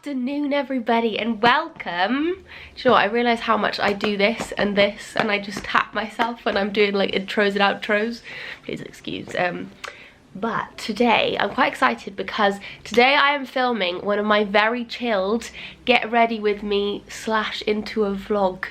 afternoon, everybody, and welcome. Do you know what, I realise how much I do this and I just tap myself when I'm doing like intros and outros. Please excuse. But today I'm quite excited because today I am filming one of my very chilled get ready with me / into a vlogs,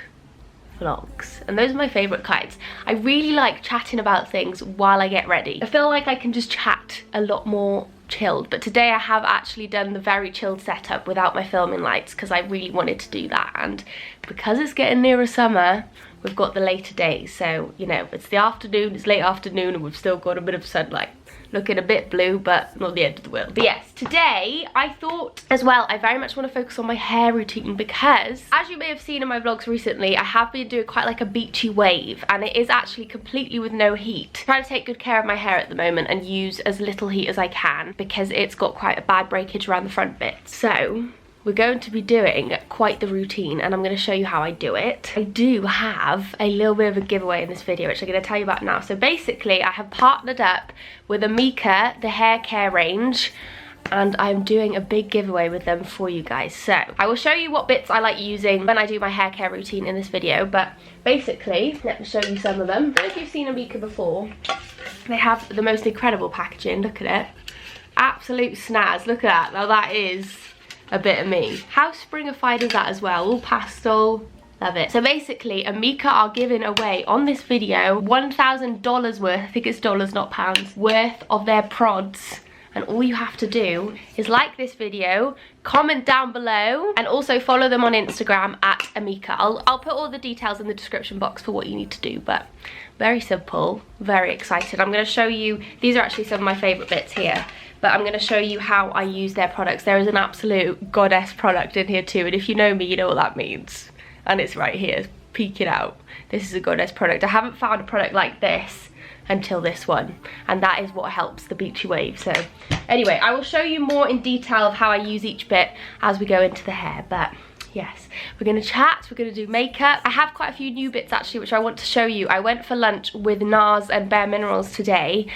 and those are my favourite kinds. I really like chatting about things while I get ready. I feel like I can just chat a lot more chilled, but today I have actually done the very chilled setup without my filming lights because I really wanted to do that, and because it's getting nearer summer we've got the later days, so you know, it's the afternoon, it's late afternoon, and we've still got a bit of sunlight. Looking a bit blue, but not the end of the world. But yes, today I thought as well I very much want to focus on my hair routine because, as you may have seen in my vlogs recently, I have been doing quite like a beachy wave, and it is actually completely with no heat. I'm trying to take good care of my hair at the moment and use as little heat as I can because it's got quite a bad breakage around the front bit. So we're going to be doing quite the routine, and I'm going to show you how I do it. I do have a little bit of a giveaway in this video, which I'm going to tell you about now. So basically, I have partnered up with AMIKA, the hair care range, and I'm doing a big giveaway with them for you guys. So I will show you what bits I like using when I do my hair care routine in this video, but basically, let me show you some of them. I don't know if you've seen AMIKA before. They have the most incredible packaging, look at it. Absolute snaz, look at that. Now that is a bit of me. How springified is that as well? All pastel, love it. So basically, AMIKA are giving away on this video $1,000 worth, I think it's dollars not pounds, worth of their prods. And all you have to do is like this video, comment down below, and also follow them on Instagram at AMIKA. I'll put all the details in the description box for what you need to do, but very simple, very excited. I'm going to show you, these are actually some of my favourite bits here, but I'm going to show you how I use their products. There is an absolute goddess product in here too, and if you know me, you know what that means. And it's right here, peeking out. This is a goddess product. I haven't found a product like this until this one, and that is what helps the beachy wave. So anyway, I will show you more in detail of how I use each bit as we go into the hair, but yes, we're gonna chat, we're gonna do makeup. I have quite a few new bits actually which I want to show you. I went for lunch with NARS and Bare Minerals today,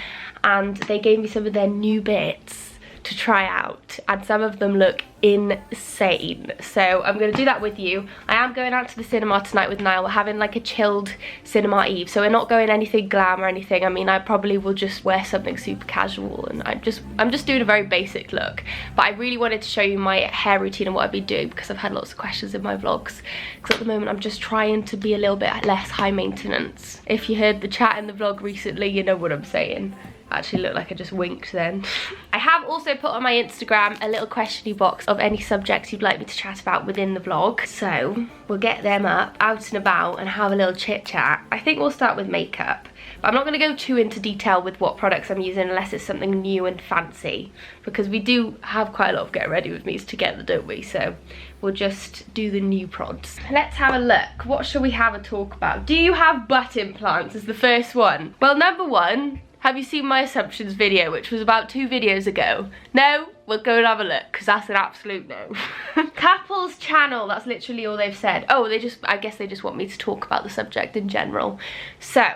and they gave me some of their new bits to try out, and some of them look insane. So I'm gonna do that with you. I am going out to the cinema tonight with Niall. We're having like a chilled cinema eve, so we're not going anything glam or anything. I mean, I probably will just wear something super casual, and I'm just doing a very basic look. But I really wanted to show you my hair routine and what I've been doing because I've had lots of questions in my vlogs, because at the moment I'm just trying to be a little bit less high maintenance. If you heard the chat in the vlog recently, you know what I'm saying. Actually looked like I just winked then. I have also put on my Instagram a little questiony box of any subjects you'd like me to chat about within the vlog, so we'll get them up, out and about, and have a little chit chat. I think we'll start with makeup, but I'm not going to go too into detail with what products I'm using unless it's something new and fancy, because we do have quite a lot of get ready with me's together, don't we? So we'll just do the new prods. Let's have a look. What shall we have a talk about? Do you have butt implants is the first one. Well, number one, have you seen my assumptions video, which was about 2 videos ago? No? We'll go and have a look, because that's an absolute no. Couples channel, that's literally all they've said. Oh, I guess they just want me to talk about the subject in general. So,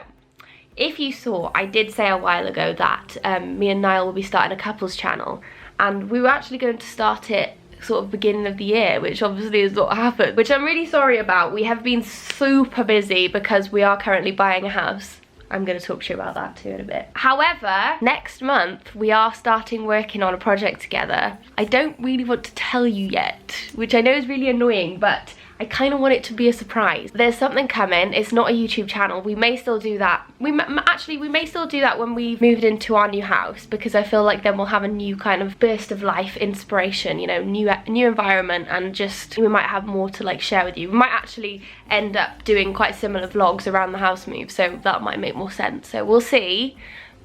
if you saw, I did say a while ago that me and Niall will be starting a couples channel, and we were actually going to start it sort of beginning of the year, which obviously has not happened, which I'm really sorry about. We have been super busy because we are currently buying a house. I'm going to talk to you about that too in a bit. However, next month we are starting working on a project together. I don't really want to tell you yet, which I know is really annoying, but I kind of want it to be a surprise. There's something coming. It's not a YouTube channel. We may still do that. We may still do that when we've moved into our new house, because I feel like then we'll have a new kind of burst of life, inspiration, you know, new environment, and just we might have more to like share with you. We might actually end up doing quite similar vlogs around the house move, so that might make more sense. So we'll see.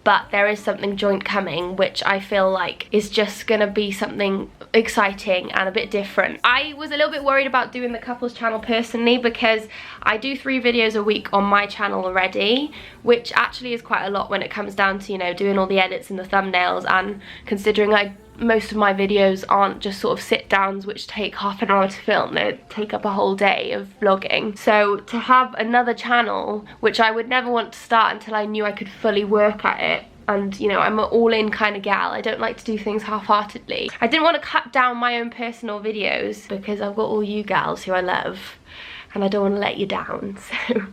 But there is something joint coming, which I feel like is just gonna be something exciting and a bit different. I was a little bit worried about doing the couples channel personally, because I do 3 videos a week on my channel already, which actually is quite a lot when it comes down to, you know, doing all the edits and the thumbnails, and considering like most of my videos aren't just sort of sit downs which take half an hour to film, they take up a whole day of vlogging. So to have another channel, which I would never want to start until I knew I could fully work at it, and you know, I'm an all-in kind of gal. I don't like to do things half-heartedly. I didn't want to cut down my own personal videos because I've got all you gals who I love and I don't want to let you down, so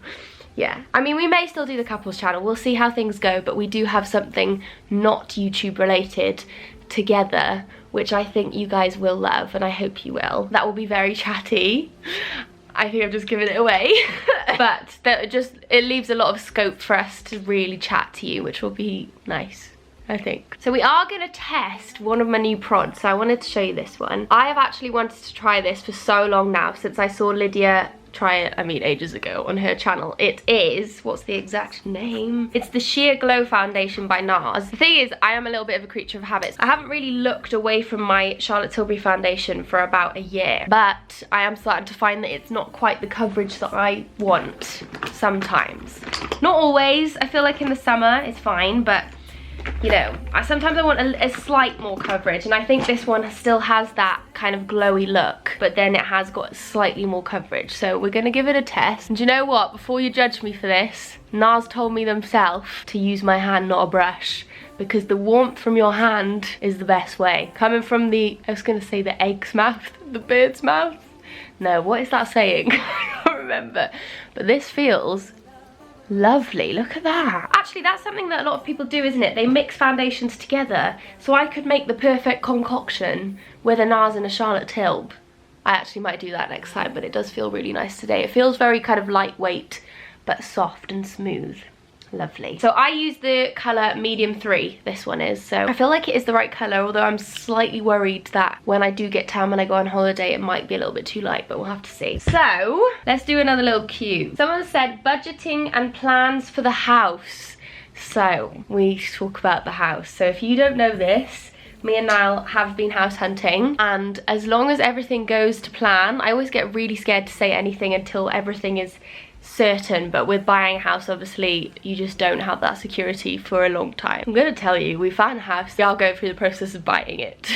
yeah. I mean, we may still do the couples channel, we'll see how things go, but we do have something not YouTube related together which I think you guys will love, and I hope you will. That will be very chatty. I think I've just given it away. But it leaves a lot of scope for us to really chat to you, which will be nice, I think. So we are gonna test one of my new prods. So I wanted to show you this one. I have actually wanted to try this for so long now, since I saw Lydia try it, I mean ages ago, on her channel. It is, what's the exact name? It's the Sheer Glow Foundation by NARS. The thing is, I am a little bit of a creature of habits. I haven't really looked away from my Charlotte Tilbury foundation for about a year, but I am starting to find that it's not quite the coverage that I want sometimes. Not always. I feel like in the summer it's fine, but you know, sometimes I want a slight more coverage, and I think this one still has that kind of glowy look, but then it has got slightly more coverage. So we're gonna give it a test. And do you know what? Before you judge me for this, NARS told me themselves to use my hand, not a brush, because the warmth from your hand is the best way. Coming from the, I was gonna say the egg's mouth, the bird's mouth. No, what is that saying? I don't remember. But this feels lovely. Look at that. Actually, that's something that a lot of people do, isn't it? They mix foundations together. So I could make the perfect concoction with a NARS and a Charlotte Tilb. I actually might do that next time, but it does feel really nice today. It feels very kind of lightweight, but soft and smooth. Lovely. So I use the colour medium 3, this one is. So I feel like it is the right colour, although I'm slightly worried that when I do get tan, when I go on holiday, it might be a little bit too light, but we'll have to see. So let's do another little cue. Someone said budgeting and plans for the house. So we talk about the house. So if you don't know this, me and Niall have been house hunting, and as long as everything goes to plan, I always get really scared to say anything until everything is certain, but with buying a house, obviously you just don't have that security for a long time. I'm gonna tell you, we found a house. We are going through the process of buying it.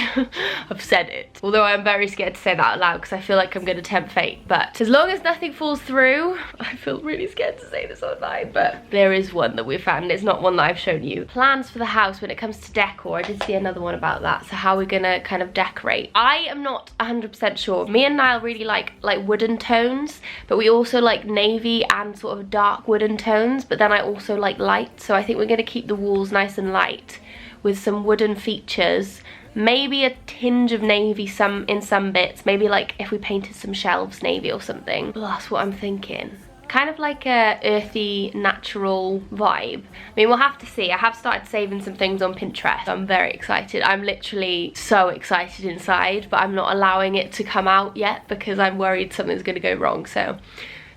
I've said it, although I'm very scared to say that out loud because I feel like I'm gonna tempt fate, but as long as nothing falls through, I feel really scared to say this online, but there is one that we found. It's not one that I've shown you. Plans for the house when it comes to decor. I did see another one about that, so how we're gonna kind of decorate. I am not 100% sure. Me and Niall really like wooden tones, but we also like navy and sort of dark wooden tones, but then I also like light, so I think we're going to keep the walls nice and light with some wooden features, maybe a tinge of navy in some bits, maybe like if we painted some shelves navy or something. Well, that's what I'm thinking. Kind of like a earthy, natural vibe. I mean, we'll have to see. I have started saving some things on Pinterest. I'm very excited. I'm literally so excited inside, but I'm not allowing it to come out yet because I'm worried something's going to go wrong. So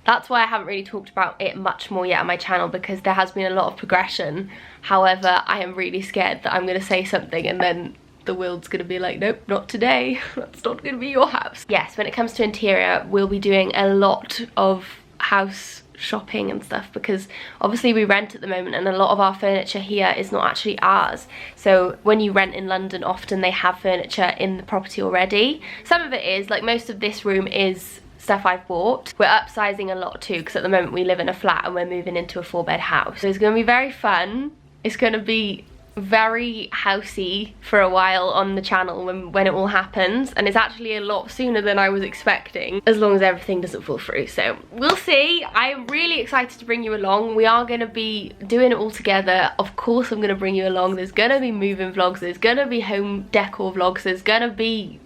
that's why I haven't really talked about it much more yet on my channel, because there has been a lot of progression. However, I am really scared that I'm going to say something and then the world's going to be like, nope, not today. That's not going to be your house. Yes, when it comes to interior, we'll be doing a lot of house shopping and stuff, because obviously we rent at the moment and a lot of our furniture here is not actually ours. So when you rent in London, often they have furniture in the property already. Some of it is, like most of this room is stuff I've bought. We're upsizing a lot too, because at the moment we live in a flat and we're moving into a 4-bed house. So it's going to be very fun. It's going to be very housey for a while on the channel when it all happens, and it's actually a lot sooner than I was expecting, as long as everything doesn't fall through. So we'll see. I'm really excited to bring you along. We are going to be doing it all together. Of course I'm going to bring you along. There's going to be moving vlogs, there's going to be home decor vlogs, there's going to be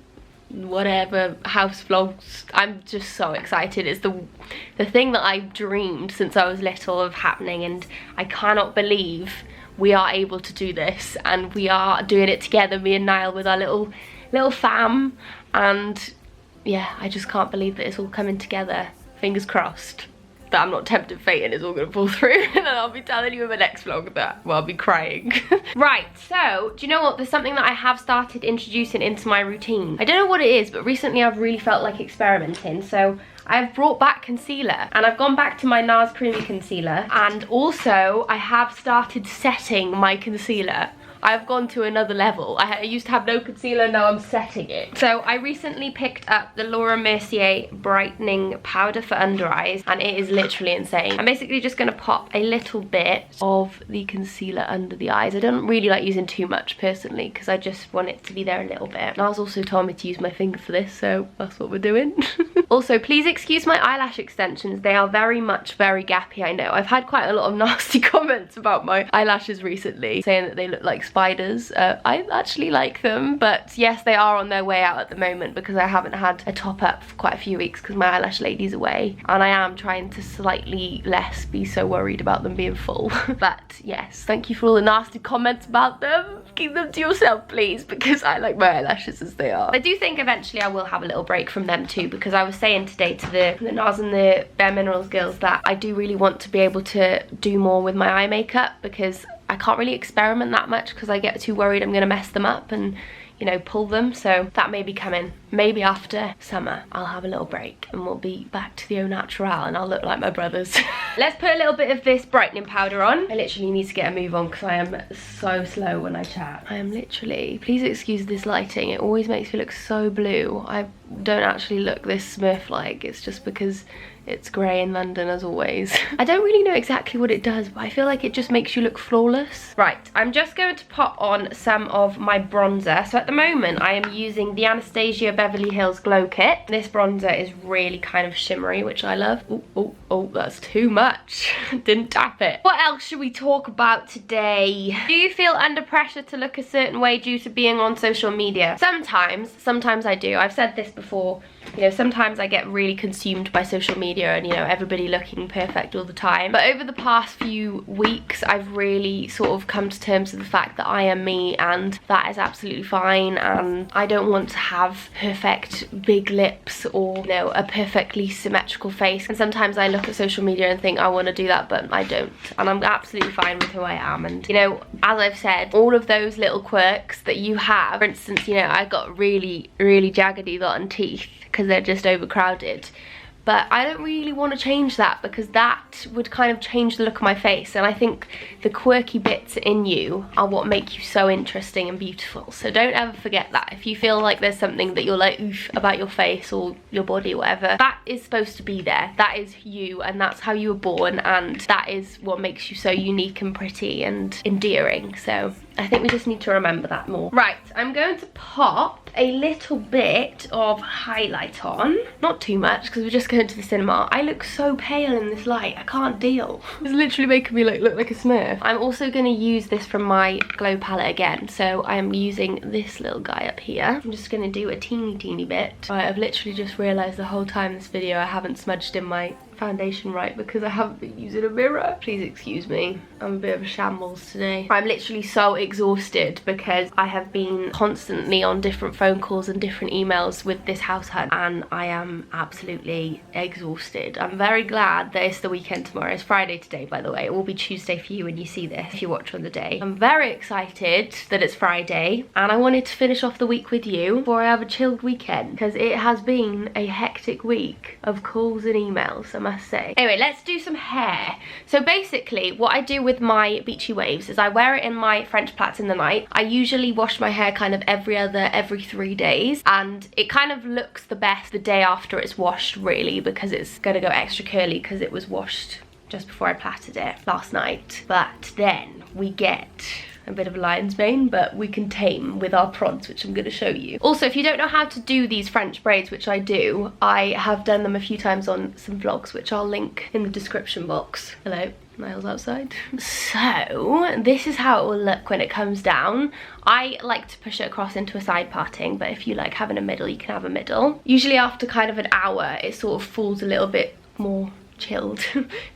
whatever house vlogs. I'm just so excited. It's the thing that I've dreamed since I was little of happening, and I cannot believe we are able to do this, and we are doing it together, me and Niall, with our little fam. And yeah, I just can't believe that it's all coming together. Fingers crossed that I'm not tempted fate and it's all gonna fall through, and then I'll be telling you in the next vlog that, well, I'll be crying. Right, so do you know what, there's something that I have started introducing into my routine. I don't know what it is, but recently I've really felt like experimenting. So I've brought back concealer, and I've gone back to my NARS Creamy Concealer, and also I have started setting my concealer. I've gone to another level. I used to have no concealer, now I'm setting it. So I recently picked up the Laura Mercier brightening powder for under eyes, and it is literally insane. I'm basically just gonna pop a little bit of the concealer under the eyes. I don't really like using too much personally because I just want it to be there a little bit. Niles also told me to use my finger for this, so that's what we're doing. Also, please excuse my eyelash extensions. They are very gappy, I know. I've had quite a lot of nasty comments about my eyelashes recently, saying that they look like spiders. I actually like them, but yes, they are on their way out at the moment because I haven't had a top up for quite a few weeks because my eyelash lady's away, and I am trying to slightly less be so worried about them being full. But yes, thank you for all the nasty comments about them. Keep them to yourself, please, because I like my eyelashes as they are. I do think eventually I will have a little break from them too, because I was saying today to the NARS and the Bare Minerals girls that I do really want to be able to do more with my eye makeup, because I can't really experiment that much because I get too worried I'm gonna mess them up and, you know, pull them. So that may be coming. Maybe after summer I'll have a little break and we'll be back to the au natural and I'll look like my brothers. Let's put a little bit of this brightening powder on. I literally need to get a move on because I am so slow when I chat. I am literally, please excuse this lighting, it always makes me look so blue. I don't actually look this Smurf-like, it's just because it's grey in London as always. I don't really know exactly what it does, but I feel like it just makes you look flawless. Right, I'm just going to pop on some of my bronzer. So at the moment I am using the Anastasia Beverly Hills Glow Kit. This bronzer is really kind of shimmery, which I love. Oh, that's too much. Didn't tap it. What else should we talk about today? Do you feel under pressure to look a certain way due to being on social media? Sometimes I do. I've said this before. You know, sometimes I get really consumed by social media and, you know, everybody looking perfect all the time. But over the past few weeks, I've really sort of come to terms with the fact that I am me and that is absolutely fine, and I don't want to have perfect big lips or, you know, a perfectly symmetrical face. And sometimes I look at social media and think I want to do that, but I don't. And I'm absolutely fine with who I am. And, you know, as I've said, all of those little quirks that you have, for instance, you know, I got really jaggedy rotten teeth because they're just overcrowded, but I don't really want to change that because that would kind of change the look of my face, and I think the quirky bits in you are what make you so interesting and beautiful. So don't ever forget that. If you feel like there's something that you're like oof about your face or your body or whatever, that is supposed to be there. That is you, and that's how you were born, and that is what makes you so unique and pretty and endearing. So I think we just need to remember that more. Right, I'm going to pop a little bit of highlight on. Not too much because we're just going to the cinema. I look so pale in this light, I can't deal. It's literally making me look like a Smurf. I'm also going to use this from my Glow palette again. So I'm using this little guy up here. I'm just going to do a teeny bit. Right, I've literally just realised the whole time this video I haven't smudged in my foundation right because I haven't been using a mirror. Please excuse me, I'm a bit of a shambles today. I'm literally so exhausted because I have been constantly on different phone calls and different emails with this house hunt, and I am absolutely exhausted. I'm very glad that it's the weekend tomorrow. It's Friday today, by the way. It will be Tuesday for you when you see this, if you watch on the day. I'm very excited that it's Friday, and I wanted to finish off the week with you before I have a chilled weekend, because it has been a hectic week of calls and emails, I must say. Anyway, let's do some hair. So basically what I do with my beachy waves is I wear it in my French plaits in the night. I usually wash my hair kind of every 3 days, and it kind of looks the best the day after it's washed, really, because it's gonna go extra curly because it was washed just before I plaited it last night. But then we get a bit of a lion's mane, but we can tame with our prods, which I'm going to show you. Also, if you don't know how to do these French braids, which I do, I have done them a few times on some vlogs, which I'll link in the description box. Hello, Niles outside. So this is how it will look when it comes down. I like to push it across into a side parting, but if you like having a middle, you can have a middle. Usually after kind of an hour, it sort of falls a little bit more chilled.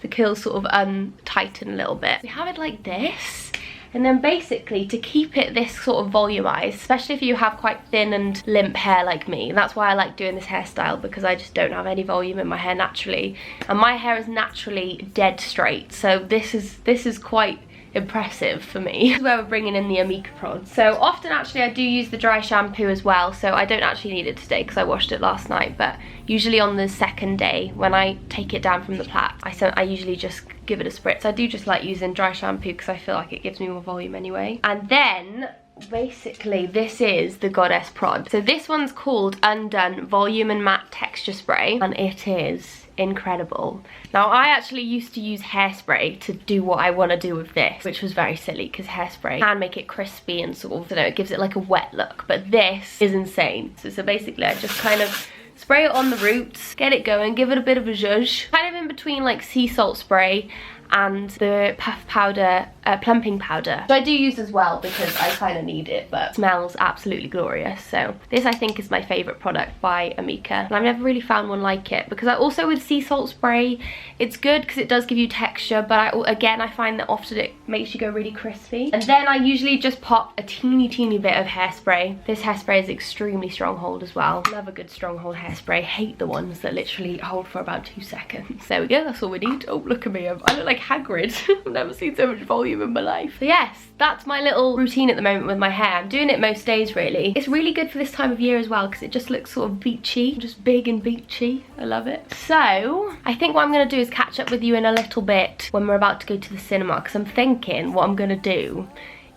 The curls sort of untighten a little bit. We have it like this. And then basically, to keep it this sort of volumized, especially if you have quite thin and limp hair like me, that's why I like doing this hairstyle, because I just don't have any volume in my hair naturally, and my hair is naturally dead straight, so this is quite impressive for me. This is where we're bringing in the AMIKA prod. So often actually I do use the dry shampoo as well, so I don't actually need it today because I washed it last night, but usually on the second day when I take it down from the plat, I usually just give it a spritz. I do just like using dry shampoo because I feel like it gives me more volume anyway. And then basically this is the Goddess prod. So this one's called Undone Volume and Matte Texture Spray, and it is incredible. Now I actually used to use hairspray to do what I want to do with this, which was very silly because hairspray can make it crispy and sort of, you know, it gives it like a wet look, but this is insane. So basically I just kind of spray it on the roots, get it going, give it a bit of a zhuzh, kind of in between like sea salt spray and the puff powder, plumping powder, which I do use as well because I kind of need it, but it smells absolutely glorious. So this I think is my favourite product by AMIKA, and I've never really found one like it because I also, with sea salt spray, it's good because it does give you texture, but again I find that often it makes you go really crispy. And then I usually just pop a teeny bit of hairspray. This hairspray is extremely strong hold as well. Love a good strong hold hairspray. Hate the ones that literally hold for about 2 seconds. There we go, that's all we need. Oh, look at me, I look like Hagrid. I've never seen so much volume in my life. So yes, that's my little routine at the moment with my hair. I'm doing it most days really. It's really good for this time of year as well because it just looks sort of beachy, just big and beachy. I love it. So I think what I'm gonna do is catch up with you in a little bit when we're about to go to the cinema, because I'm thinking what I'm gonna do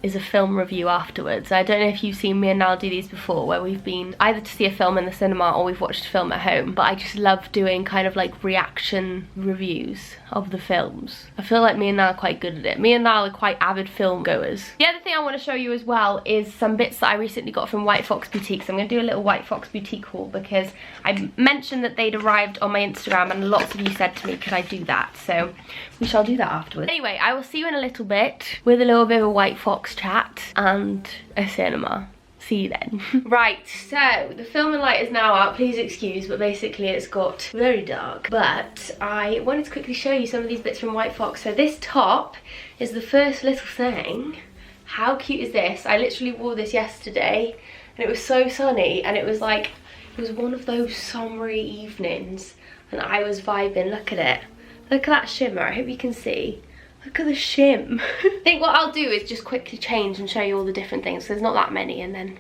is a film review afterwards. I don't know if you've seen me and Nal do these before, where we've been either to see a film in the cinema or we've watched a film at home, but I just love doing kind of like reaction reviews of the films. I feel like me and Nal are quite good at it. Me and Nal are quite avid film goers. The other thing I want to show you as well is some bits that I recently got from White Fox Boutique. So I'm going to do a little White Fox Boutique haul because I mentioned that they'd arrived on my Instagram and lots of you said to me, could I do that? So we shall do that afterwards. Anyway, I will see you in a little bit with a little bit of a White Fox chat and a cinema. See you then. Right, so the film and light is now out, please excuse, but basically it's got very dark. But I wanted to quickly show you some of these bits from White Fox. So this top is the first little thing. How cute is this? I literally wore this yesterday and it was so sunny, and it was like, it was one of those summery evenings and I was vibing. Look at it. Look at that shimmer, I hope you can see. Look at the shim. I think what I'll do is just quickly change and show you all the different things. There's not that many, and then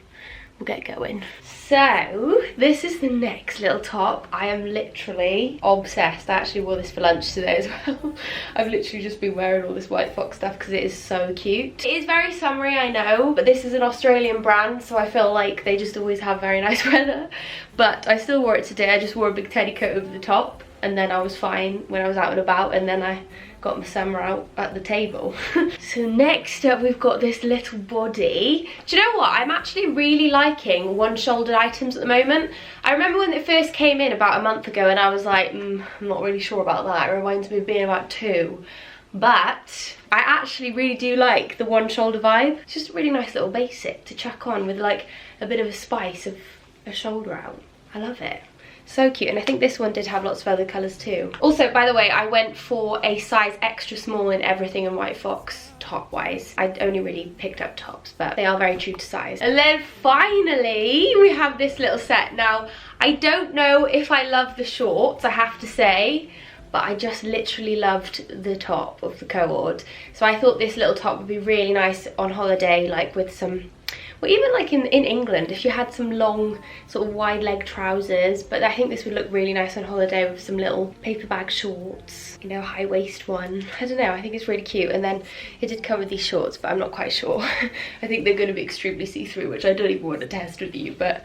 we'll get going. So this is the next little top. I am literally obsessed. I actually wore this for lunch today as well. I've literally just been wearing all this White Fox stuff because it is so cute. It is very summery, I know, but this is an Australian brand, so I feel like they just always have very nice weather. But I still wore it today. I just wore a big teddy coat over the top, and then I was fine when I was out and about, and then I got my summer out at the table. So next up we've got this little body. Do you know what? I'm actually really liking one-shouldered items at the moment. I remember when it first came in about a month ago and I was like, I'm not really sure about that. It reminds me of being about 2. But I actually really do like the one-shoulder vibe. It's just a really nice little basic to chuck on with like a bit of a spice of a shoulder out. I love it. So cute, and I think this one did have lots of other colours too. Also, by the way, I went for a size extra small in everything in White Fox, top wise. I only really picked up tops, but they are very true to size. And then finally, we have this little set. Now, I don't know if I love the shorts, I have to say, but I just literally loved the top of the cord. So I thought this little top would be really nice on holiday, like with some, well, even like in England, if you had some long sort of wide leg trousers. But I think this would look really nice on holiday with some little paper bag shorts, you know, high waist one. I don't know, I think it's really cute. And then it did come with these shorts, but I'm not quite sure. I think they're going to be extremely see-through, which I don't even want to test with you. But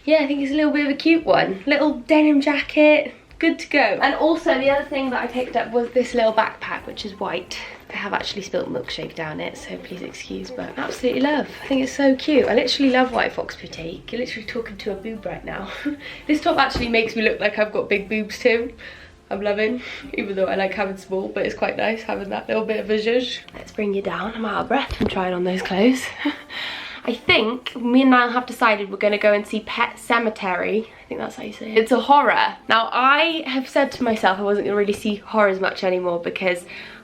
yeah, I think it's a little bit of a cute one. Little denim jacket, good to go. And also the other thing that I picked up was this little backpack, which is white. I have actually spilt milkshake down it, so please excuse, but absolutely love. I think it's so cute. I literally love White Fox Boutique. You're literally talking to a boob right now. This top actually makes me look like I've got big boobs too. I'm loving, even though I like having small, but it's quite nice having that little bit of a zhuzh. Let's bring you down. I'm out of breath from trying on those clothes. I think me and Niall have decided we're going to go and see Pet Sematary. I think that's how you say it. It's a horror. Now, I have said to myself I wasn't going to really see horrors much anymore because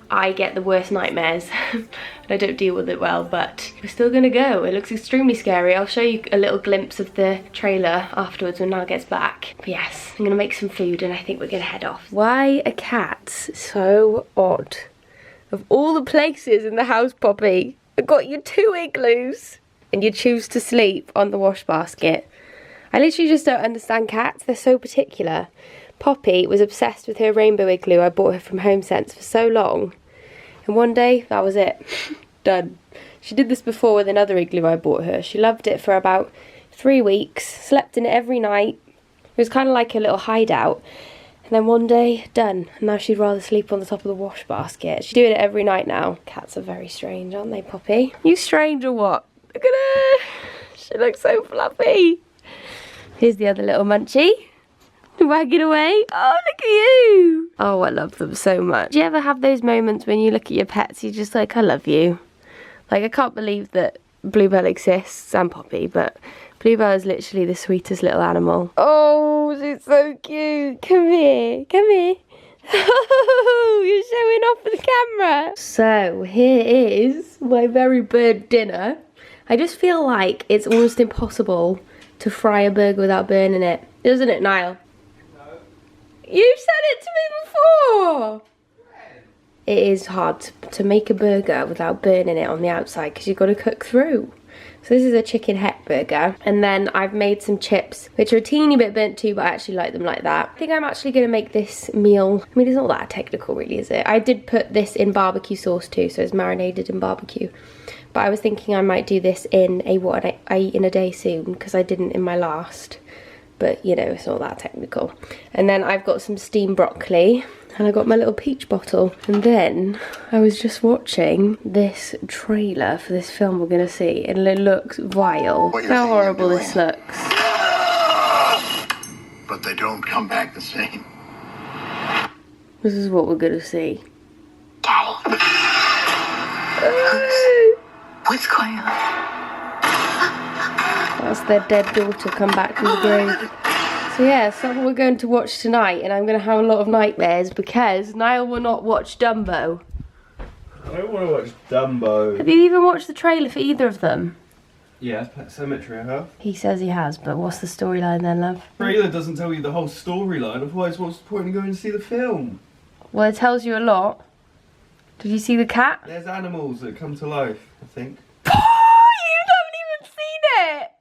I get the worst nightmares and I don't deal with it well, but we're still gonna go. It looks extremely scary. I'll show you a little glimpse of the trailer afterwards when Niall gets back. But yes, I'm gonna make some food and I think we're gonna head off. Why are cats so odd? Of all the places in the house, Poppy, I got you 2 igloos and you choose to sleep on the wash basket. I literally just don't understand cats. They're so particular. Poppy was obsessed with her rainbow igloo I bought her from HomeSense for so long. And one day, that was it. Done. She did this before with another igloo I bought her. She loved it for about 3 weeks, slept in it every night. It was kind of like a little hideout. And then one day, done. And now she'd rather sleep on the top of the wash basket. She's doing it every night now. Cats are very strange, aren't they, Poppy? You strange or what? Look at her. She looks so fluffy. Here's the other little munchie. Wagging away. Oh, look at you. Oh, I love them so much. Do you ever have those moments when you look at your pets, you're just like, I love you? Like, I can't believe that Bluebell exists, and Poppy, but Bluebell is literally the sweetest little animal. Oh, she's so cute. Come here. Come here. Oh, you're showing off for the camera. So, here is my very bird dinner. I just feel like it's almost impossible to fry a burger without burning it. Isn't it, Niall? You've said it to me before! It is hard to make a burger without burning it on the outside because you've got to cook through. So this is a chicken heck burger. And then I've made some chips, which are a teeny bit burnt too, but I actually like them like that. I think I'm actually going to make this meal. I mean, it's not that technical really, is it? I did put this in barbecue sauce too, so it's marinated in barbecue. But I was thinking I might do this in a what I eat in a day soon, because I didn't in my last. But, you know, it's not that technical. And then I've got some steamed broccoli. And I got my little peach bottle. And then I was just watching this trailer for this film we're going to see. And it looks vile. How horrible this looks. But they don't come back the same. This is what we're going to see. Daddy. What's going on? That's their dead daughter come back from the grave. So yeah, so that's what we're going to watch tonight, and I'm going to have a lot of nightmares because Niall will not watch Dumbo. I don't want to watch Dumbo. Have you even watched the trailer for either of them? Yeah, Pet Cemetery I have. He says he has, but what's the storyline then, love? The trailer doesn't tell you the whole storyline, otherwise what's the point in going to see the film? Well, it tells you a lot. Did you see the cat? There's animals that come to life, I think. You haven't even seen it!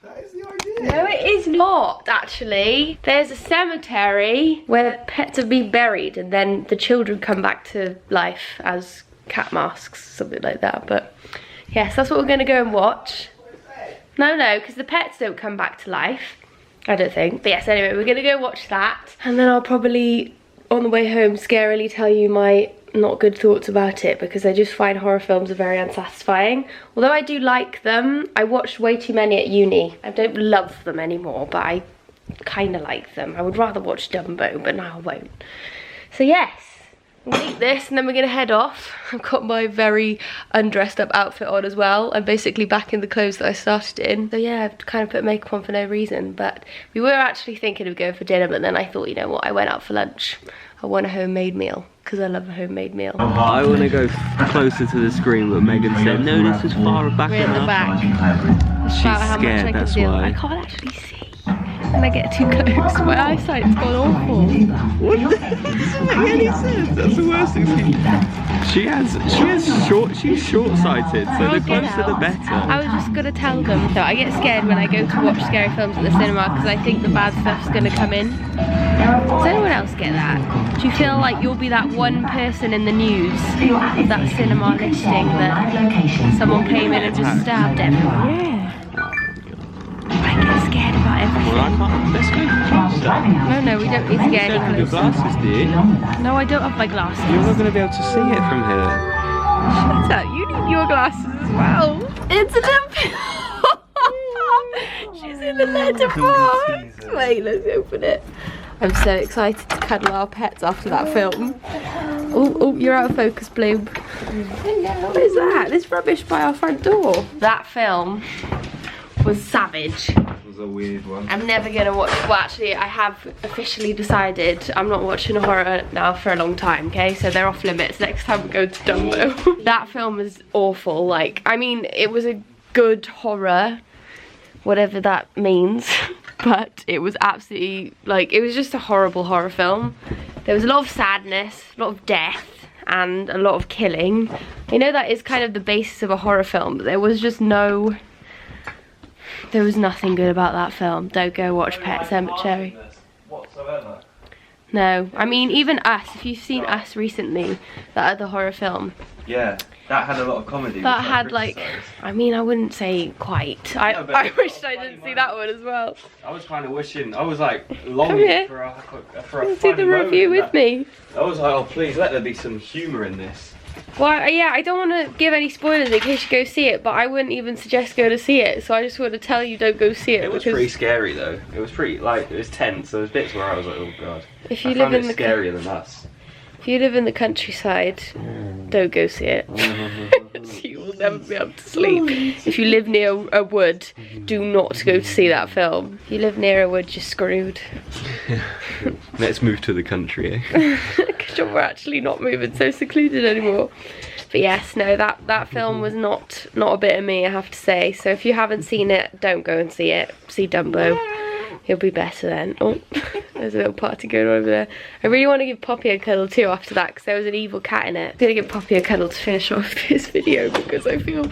That is the idea. No, it is not, actually. There's a cemetery where pets have been buried and then the children come back to life as cat masks, something like that. But yes, that's what we're going to go and watch. No, because the pets don't come back to life, I don't think. But yes, anyway, we're going to go watch that. And then I'll probably, on the way home, scarily tell you my not good thoughts about it, because I just find horror films are very unsatisfying. Although I do like them, I watched way too many at uni. I don't love them anymore, but I kind of like them. I would rather watch Dumbo, but now I won't. So yes, we'll eat this and then we're gonna head off. I've got my very undressed up outfit on as well. I'm basically back in the clothes that I started in. So yeah, I've kind of put makeup on for no reason, but we were actually thinking of going for dinner, but then I thought, you know what, I went out for lunch. I want a homemade meal, because I love a homemade meal. I want to go closer to the screen, but Megan said, no, this is far back We're in the back. She's scared, that's why. I can't actually see when I get too close. My eyesight's gone awful. What? That doesn't make any sense. That's the worst thing. She's short-sighted, so the closer the better. I was just gonna tell them. So I get scared when I go to watch scary films at the cinema because I think the bad stuff's gonna come in. Does anyone else get that? Do you feel like you'll be that one person in the news of that cinema listing that someone came in and just stabbed everyone? Yeah. I get scared about everything. Well, I can't. Let's go. No, we don't need to get any closer. Your glasses, do you? No, I don't have my glasses. You're not going to be able to see it from here. Shut up, you need your glasses as well. It's a She's in the letterbox. Wait, let's open it. I'm so excited to cuddle our pets after that film. Oh, you're out of focus, Bloom. What is that? This rubbish by our front door. That film was savage. It was a weird one. I'm never gonna watch. Well, actually, I have officially decided I'm not watching a horror now for a long time. Okay, so they're off limits. Next time we go to Dumbo. That film is awful. Like, I mean, it was a good horror, whatever that means, but it was absolutely, like, it was just a horrible horror film. There was a lot of sadness, a lot of death, and a lot of killing. I know that is kind of the basis of a horror film, but there was nothing good about that film. Don't go watch Pet Sematary. Whatsoever. No, I mean even Us, if you've seen Us recently, that other horror film. Yeah, that had a lot of comedy. That had like, I mean I wouldn't say quite. I wish I didn't see that one as well. I was kind of wishing, I was like longing for a funny see the review with me. I was like, oh please let there be some humour in this. Well, yeah, I don't want to give any spoilers in case you go see it, but I wouldn't even suggest go to see it, so I just want to tell you don't go see it. It was pretty scary though. It was pretty, like, it was tense. There was bits where I was like, oh god. If you live in the scarier than Us. If you live in the countryside, don't go see it. You will never be able to sleep. If you live near a wood, do not go to see that film. If you live near a wood, you're screwed. Let's move to the country, eh? Because we're actually not moving so secluded anymore. But yes, no, that film was not a bit of me, I have to say. So if you haven't seen it, don't go and see it. See Dumbo. He'll be better then. Oh, there's a little party going on over there. I really want to give Poppy a cuddle too after that, because there was an evil cat in it. I'm going to give Poppy a cuddle to finish off this video, because I feel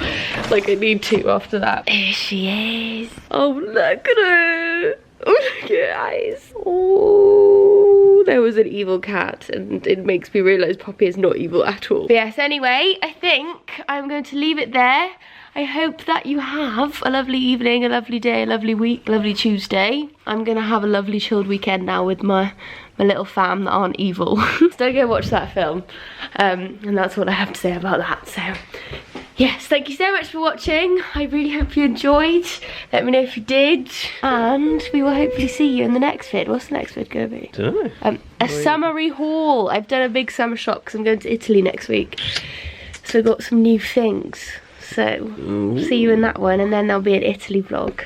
like I need to after that. There she is. Oh, look at her. Oh, look at her eyes. Oh, there was an evil cat, and it makes me realise Poppy is not evil at all. But yes, anyway, I think I'm going to leave it there. I hope that you have a lovely evening, a lovely day, a lovely week, lovely Tuesday. I'm gonna have a lovely chilled weekend now with my little fam that aren't evil. So don't go watch that film. And that's what I have to say about that. So yes, thank you so much for watching. I really hope you enjoyed. Let me know if you did. And we will hopefully see you in the next vid. What's the next vid gonna be? Don't know. A summery haul. I've done a big summer shop because I'm going to Italy next week. So I've got some new things. So, see you in that one, and then there'll be an Italy vlog.